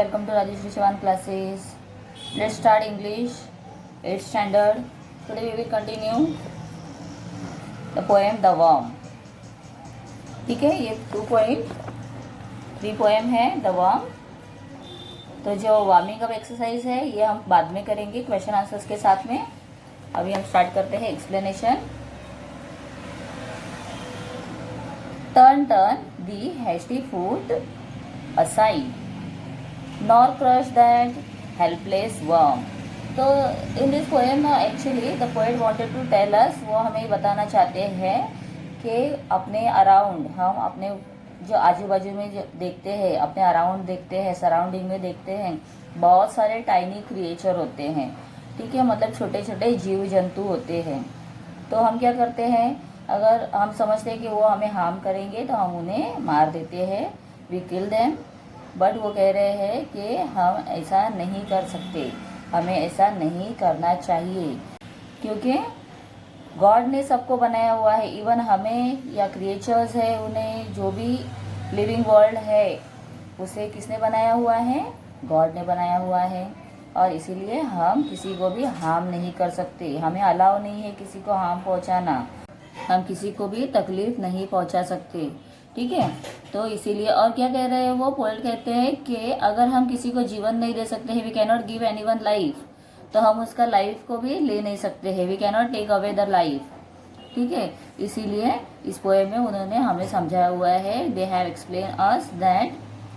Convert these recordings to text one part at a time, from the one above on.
Welcome to Rajesh Shivan classes. Let's start English 8th standard. Today we will continue the poem The Worm. ठीक है, ये 2.3 poem है the worm. तो जो warming up exercise है ये हम बाद में करेंगे क्वेश्चन आंसर्स के साथ में. अभी हम स्टार्ट करते हैं explanation. Turn the hasty foot aside, nor crush that helpless worm. तो in this poem actually the poet wanted to tell us, वो हमें बताना चाहते हैं कि अपने अराउंड, हम अपने जो आजू बाजू में जो देखते हैं, अपने अराउंड देखते हैं, सराउंडिंग में देखते हैं, बहुत सारे टाइनी क्रिएचर होते हैं. ठीक है, मतलब छोटे छोटे जीव जंतु होते हैं. तो हम क्या करते हैं, अगर हम समझते हैं कि वो हमें हार्म करेंगे तो हम उन्हें मार देते हैं, वी किल देम. बट वो कह रहे हैं कि हम ऐसा नहीं कर सकते, हमें ऐसा नहीं करना चाहिए, क्योंकि गॉड ने सबको बनाया हुआ है. इवन हमें या क्रिएचर्स है, उन्हें जो भी लिविंग वर्ल्ड है उसे किसने बनाया हुआ है, गॉड ने बनाया हुआ है. और इसीलिए हम किसी को भी हार्म नहीं कर सकते, हमें अलाउ नहीं है किसी को हार्म पहुंचाना, हम किसी को भी तकलीफ नहीं पहुंचा सकते. ठीक है, तो इसीलिए. और क्या कह रहे हैं वो पोएट, कहते हैं कि अगर हम किसी को जीवन नहीं दे सकते हैं, we can not give anyone life, तो हम उसका लाइफ को भी ले नहीं सकते हैं, we can not take away the life. ठीक है, इसीलिए इस पोएम में उन्होंने हमें समझाया हुआ है, they have explain us that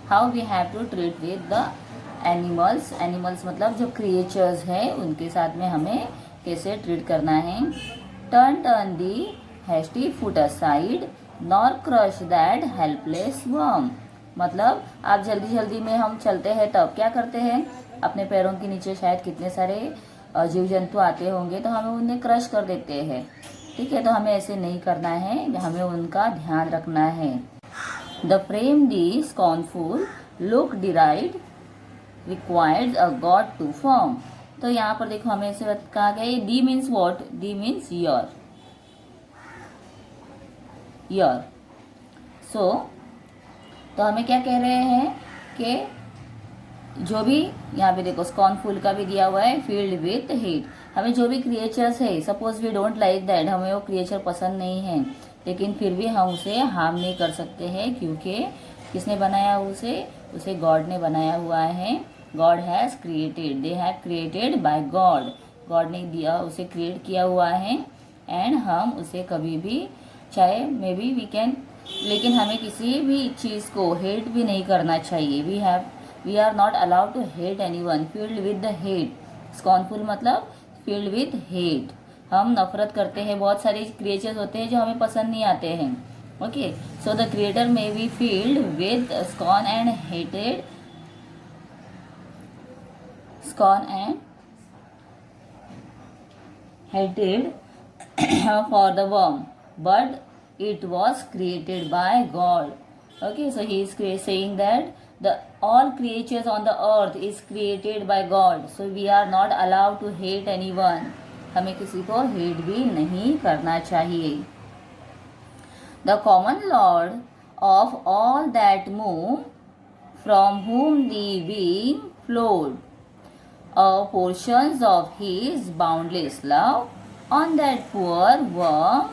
how we have to treat with the animals. Animals मतलब जो क्रिएचर्स हैं उनके साथ में हमें कैसे ट्रीट करना है. Turn the hasty foot aside, nor crush that helpless worm. मतलब आप जल्दी जल्दी में हम चलते हैं तब क्या करते हैं, अपने पैरों के नीचे शायद कितने सारे जीव जंतु आते होंगे तो हमें उन्हें क्रश कर देते हैं. ठीक है, तो हमें ऐसे नहीं करना है, हमें उनका ध्यान रखना है. The frame thy scornful look derides required a God to form. तो यहाँ पर देखो हमें ऐसे कहा गया, thy means what, thy means your. तो हमें क्या कह रहे हैं कि जो भी यहाँ पे देखो स्कॉर्नफुल का भी दिया हुआ है, फील्ड विथ हेट. हमें जो भी क्रिएचर्स है, suppose we don't like that, हमें वो क्रिएचर पसंद नहीं है, लेकिन फिर भी हम उसे हार्म नहीं कर सकते हैं, क्योंकि किसने बनाया उसे गॉड ने बनाया हुआ है. God has created, they have created by God. God ने दिया, उसे क्रिएट किया हुआ है. एंड हम उसे कभी भी, चाहे मे बी वी कैन, लेकिन हमें किसी भी चीज़ को हेट भी नहीं करना चाहिए. We are not allowed to hate anyone. Filled with the hate, scornful मतलब फील्ड विद हेट, हम नफरत करते हैं. बहुत सारे क्रिएचर्स होते हैं जो हमें पसंद नहीं आते हैं. Okay, so the creator may be field with scorn and hated, scorn and hated for the worm, but it was created by God. Okay, so he is saying that the all creatures on the earth is created by God, so we are not allowed to hate anyone. हमें किसी को hate भी नहीं करना चाहिए. The common Lord of all that move, from whom the being flowed, portions of his boundless love on that poor worm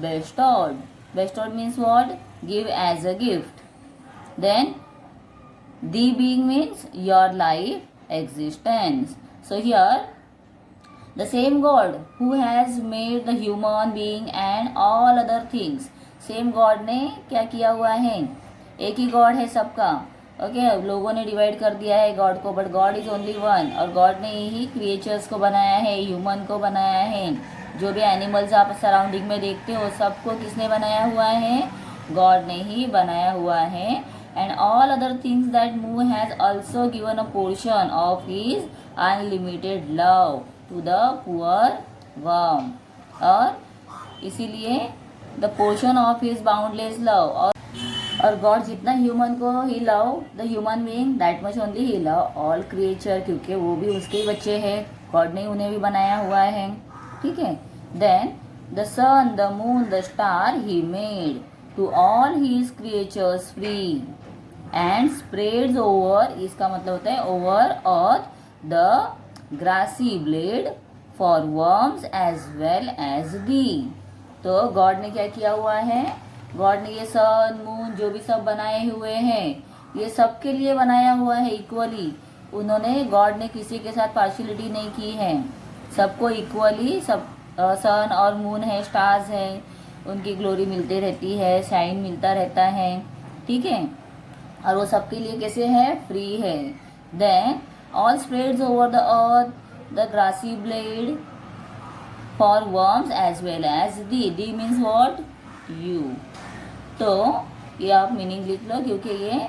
bestowed. Bestowed means what? Give as a gift. Then the being means your life existence. So here the same God who has made the human being and all other things, same God ने क्या किया हुआ है, एक ही God है सबका. Okay, लोगों ने डिवाइड कर दिया है गॉड को, but God is only one. और गॉड ने ही क्रिएचर्स को बनाया है, ह्यूमन को बनाया है. जो भी एनिमल्स आप सराउंडिंग में देखते हो सबको किसने बनाया हुआ है, गॉड ने ही बनाया हुआ है. And all other things that move has also given a portion of his unlimited love to the poor worm. और इसीलिए the portion of his boundless love, और गॉड जितना ह्यूमन को he love the human being, that much only he love all creature, क्योंकि वो भी उसके ही बच्चे हैं, गॉड ने उन्हें भी बनाया हुआ है. ठीक है, then the sun, the moon, the star he made, to all his creatures free, and spreads over, इसका मतलब होता है ओवर और the grassy blade for worms as well as bee. तो गॉड ने क्या किया हुआ है, गॉड ने ये सन मून जो भी सब बनाए हुए हैं ये सबके लिए बनाया हुआ है इक्वली। उन्होंने गॉड ने किसी के साथ पार्शियलिटी नहीं की है, सबको इक्वली, सब सन और मून है, स्टार्स है, उनकी ग्लोरी मिलती रहती है, शाइन मिलता रहता है, ठीक है। और वो सबके लिए कैसे है, फ्री है। Then all spreads over the earth the grassy blade for worms as well as D means what, you. तो ये आप मीनिंग लिख लो, क्योंकि ये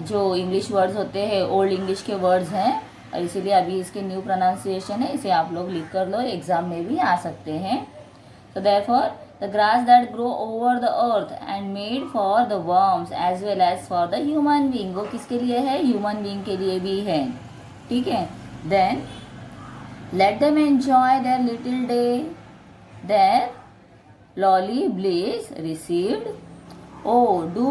जो इंग्लिश वर्ड्स होते हैं ओल्ड इंग्लिश के वर्ड्स हैं और इसीलिए अभी इसके न्यू प्रोनाउंसिएशन है, इसे आप लोग लिख कर लो, एग्जाम में भी आ सकते हैं। तो therefore the grass that grow over the earth and made for the worms as well as for the human being, वो किसके लिए है, ह्यूमन बीइंग के लिए भी है, ठीक है। Then let them enjoy their little day, their lolly bliss received. Oh, do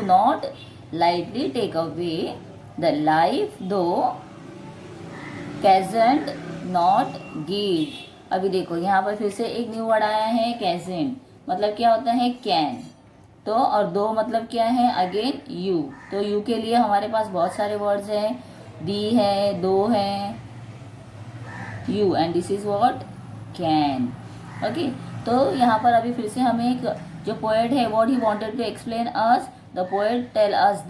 not lightly take away the life though casn't not give. अभी देखो यहाँ पर फिर से एक न्यू वर्ड आया है, कैजेंट, मतलब क्या होता है, कैन। तो और दो मतलब क्या है, अगेन यू। तो यू के लिए हमारे पास बहुत सारे वर्ड्स हैं, दी है, दो है, you, and this is what, can, okay. तो यहाँ पर अभी फिर से हमें एक जो पोएट है what he wanted to explain us, the poet tell us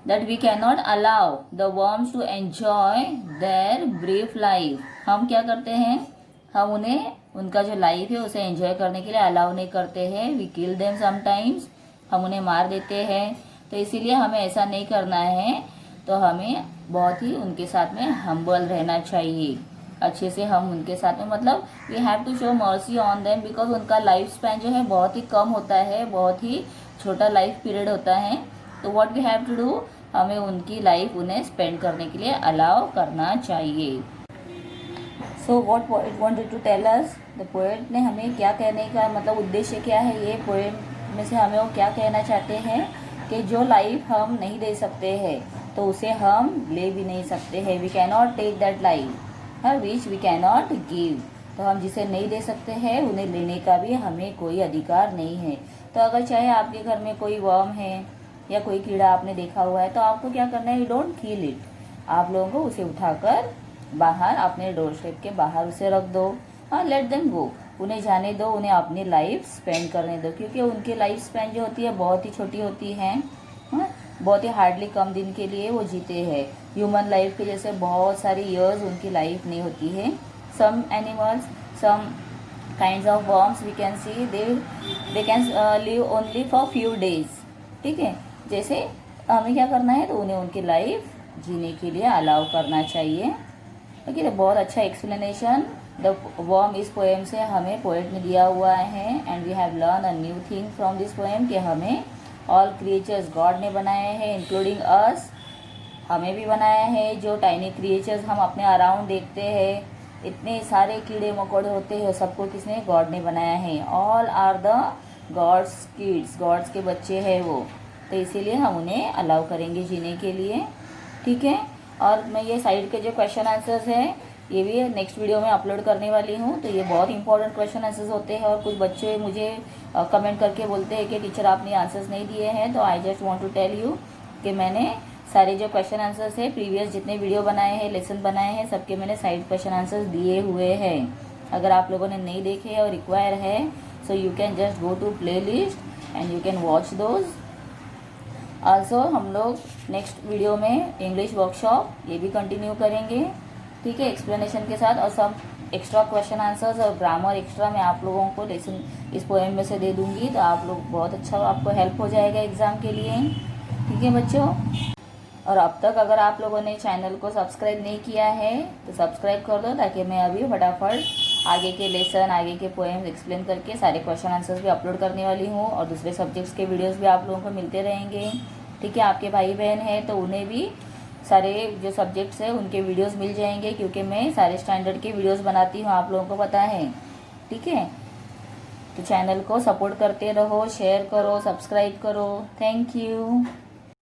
that we can not allow the worms to enjoy their brief life. हम क्या करते हैं, हम उन्हें उनका जो लाइफ है उसे एंजॉय करने के लिए अलाउ नहीं करते हैं, वी किल देम समटाइम्स, हम उन्हें मार देते हैं। तो इसीलिए हमें ऐसा नहीं करना है, तो हमें बहुत ही उनके साथ में हम्बल रहना चाहिए, अच्छे से हम उनके साथ में, मतलब we have to show mercy on them, because उनका लाइफ स्पैन जो है बहुत ही कम होता है, बहुत ही छोटा लाइफ पीरियड होता है। तो what we have to do, हमें उनकी लाइफ उन्हें स्पेंड करने के लिए अलाउ करना चाहिए। So what poet wanted to tell us, the poet ने हमें क्या कहने का मतलब उद्देश्य क्या है, ये पोएम में से हमें वो क्या कहना चाहते हैं कि जो लाइफ हम नहीं दे सकते हैं तो उसे हम ले भी नहीं सकते हैं, we can not take that life which we can not give. तो हम जिसे नहीं दे सकते हैं उन्हें लेने का भी हमें कोई अधिकार नहीं है। तो अगर चाहे आपके घर में कोई वर्म है या कोई कीड़ा आपने देखा हुआ है तो आपको क्या करना है, यू डोंट किल इट, आप लोगों को उसे उठाकर बाहर अपने डोर स्टेप के बाहर उसे रख दो, हाँ, लेट देम गो, उन्हें जाने दो, उन्हें अपनी लाइफ स्पेंड करने दो, क्योंकि उनकी लाइफ स्पेंड जो होती है बहुत ही छोटी होती है, हाँ, बहुत ही हार्डली कम दिन के लिए वो जीते हैं। ह्यूमन लाइफ के जैसे बहुत सारी ईयर्स उनकी लाइफ नहीं होती है। Some animals, some kinds of worms we can see they can live only for few days, ठीक है। जैसे हमें क्या करना है, तो उन्हें उनकी लाइफ जीने के लिए अलाउ करना चाहिए, ओके। तो बहुत अच्छा एक्सप्लेनेशन द वर्म इस पोएम से हमें पोएट ने दिया हुआ है, and we have learn a new thing from this poem कि हमें ऑल क्रिएचर्स गॉड ने बनाए हैं, इंक्लूडिंग अस, हमें भी बनाया है। जो टाइनी क्रिएचर्स हम अपने अराउंड देखते हैं, इतने सारे कीड़े मकोड़े होते हैं, सबको किसने, गॉड ने बनाया है। All are the God's kids, God's के बच्चे हैं वो, तो इसीलिए हम उन्हें अलाउ करेंगे जीने के लिए, ठीक है। और मैं ये साइड के जो क्वेश्चन आंसर्स हैं ये भी नेक्स्ट वीडियो में अपलोड करने वाली हूँ। तो ये बहुत इंपॉर्टेंट क्वेश्चन आंसर्स होते हैं, और कुछ बच्चे मुझे कमेंट करके बोलते हैं कि टीचर आपने आंसर्स नहीं दिए हैं। तो I just want to tell you कि मैंने सारे जो क्वेश्चन आंसर्स है प्रीवियस जितने वीडियो बनाए हैं, लेसन बनाए हैं, सबके मैंने साइड क्वेश्चन आंसर्स दिए हुए हैं। अगर आप लोगों ने नहीं देखे और रिक्वायर है, so you can just go to playlist and you can watch those. Also हम लोग नेक्स्ट वीडियो में इंग्लिश वर्कशॉप ये भी कंटिन्यू करेंगे, ठीक है, एक्सप्लेनेशन के साथ, और सब एक्स्ट्रा क्वेश्चन आंसर्स और ग्रामर एक्स्ट्रा मैं आप लोगों को लेसन इस पोएम में से दे दूंगी। तो आप लोग बहुत अच्छा, आपको हेल्प हो जाएगा एग्ज़ाम के लिए, ठीक है बच्चों। और अब तक अगर आप लोगों ने चैनल को सब्सक्राइब नहीं किया है तो सब्सक्राइब कर दो, ताकि मैं अभी फटाफट आगे के लेसन, आगे के पोएम्स एक्सप्लेन करके सारे क्वेश्चन आंसर्स भी अपलोड करने वाली हूँ, और दूसरे सब्जेक्ट्स के वीडियोस भी आप लोगों को मिलते रहेंगे, ठीक है। आपके भाई बहन हैं तो उन्हें भी सारे जो सब्जेक्ट्स हैं उनके वीडियोस मिल जाएंगे, क्योंकि मैं सारे स्टैंडर्ड के वीडियोस बनाती हूँ, आप लोगों को पता है, ठीक है। तो चैनल को सपोर्ट करते रहो, शेयर करो, सब्सक्राइब करो। Thank you.